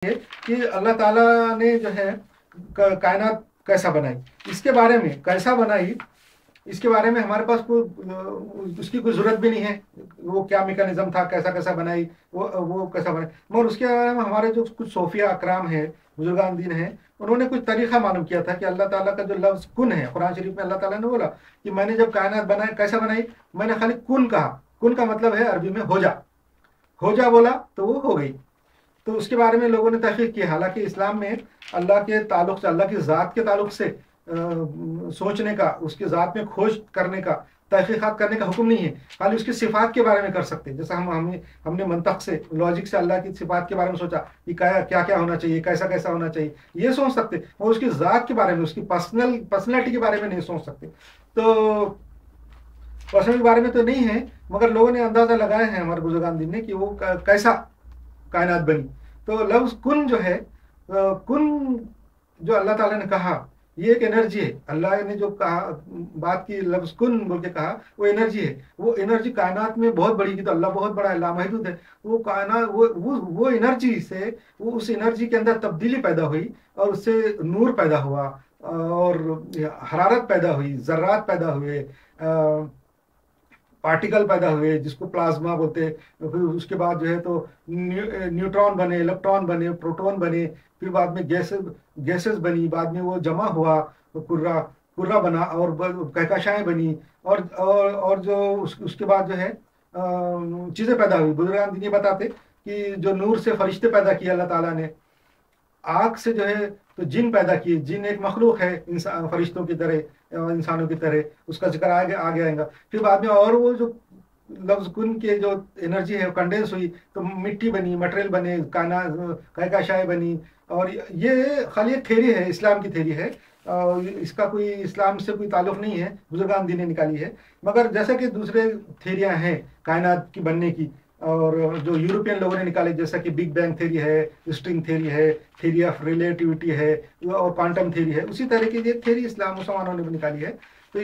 ہے کہ اللہ ताला ने जो है कायनात कैसा बनाई, इसके बारे में कैसा बनाई, इसके बारे में हमारे पास कोई उसकी कोई ज़रूरत भी नहीं है। वो क्या मैकेनिज्म था, कैसा कैसा बनाई, वो कैसा बनाई, मगर उसके बारे में हमारे जो कुछ सूफिया अकराम है, बुजुर्गान दीन है, उन्होंने कुछ तरीका मालूम किया था कि अल्लाह ताला का जो लफ्ज़ कुन है, कुरान शरीफ में अल्लाह ताला ने बोला कि मैंने जब कायनात बनाई कैसा बनाई, मैंने खाली कुन कहा। कुन का मतलब है अरबी में हो जा बोला तो वो हो गई। तो उसके बारे में लोगों ने तहकीक की। हालांकि इस्लाम में अल्लाह के ताल्लुक से, अल्लाह की ज़ात के ताल्लुक से सोचने का, उसकी ज़ात में खोज करने का, तहकीक़ात करने का हुक्म नहीं है। खाली उसकी सिफ़ात के बारे में कर सकते हैं। जैसा हमने मंतक से, लॉजिक से अल्लाह की सिफ़ात के बारे में सोचा कि क्या क्या होना चाहिए, कैसा कैसा होना चाहिए, ये सोच सकते, और उसकी ज़ात के बारे में, उसकी पर्सनैलिटी के बारे में नहीं सोच सकते। तो पर्सनल के बारे में तो नहीं है, मगर लोगों ने अंदाज़ा लगाया है हमारे बुजुर्गान दिन ने कि वो कैसा कायनात बनी। तो लफ्ज़ कुन जो है, कुन जो अल्लाह ताला ने कहा, ये एक एनर्जी है। अल्लाह ने जो कहा, बात की, लफ्ज़ कुन बोल के कहा, वो एनर्जी है। वो एनर्जी कायनात में बहुत बड़ी की, तो अल्लाह बहुत बड़ा है, लामहदूद है। वो कायनात, वो एनर्जी से, वो उस एनर्जी के अंदर तब्दीली पैदा हुई और उससे नूर पैदा हुआ और हरारत पैदा हुई, ज़र्रात पैदा हुए, पार्टिकल पैदा हुए जिसको प्लाज्मा बोलते हैं। फिर उसके बाद जो है तो न्यूट्रॉन बने, इलेक्ट्रॉन बने, प्रोटॉन बने, फिर बाद में गैसेस बनी, बाद में वो जमा हुआ, कुर्रा कुर्रा बना और कहकशाएं बनी, और जो उसके बाद जो है चीज़ें पैदा हुई। बुजुर्ग ये बताते कि जो नूर से फरिश्ते पैदा किए अल्लाह ताला ने, आग से जो है तो जिन पैदा किए। जिन एक मखलूक है इंसान, फरिश्तों की तरह, इंसानों की तरह, उसका जिक्र आगे आएगा। फिर बाद में और वो जो लफ्ज़ कुन के जो एनर्जी है कंडेंस हुई, तो मिट्टी बनी, मटेरियल बने, कहकशाएं बनी। और ये खाली एक थेरी है, इस्लाम की थेरी है, और इसका कोई इस्लाम से कोई ताल्लुक़ नहीं है, बुजुर्गान दीन ने निकाली है। मगर जैसा कि दूसरे थेरियाँ हैं कायनात की बनने की, और जो यूरोपियन लोगों ने निकाले, जैसा कि बिग बैंग थेरी है, स्ट्रिंग थेरी है, थेरी ऑफ रिलेटिविटी है, और क्वांटम थेरी है, उसी तरह की ये थेरी इस्लाम मुसलमानों ने भी निकाली है।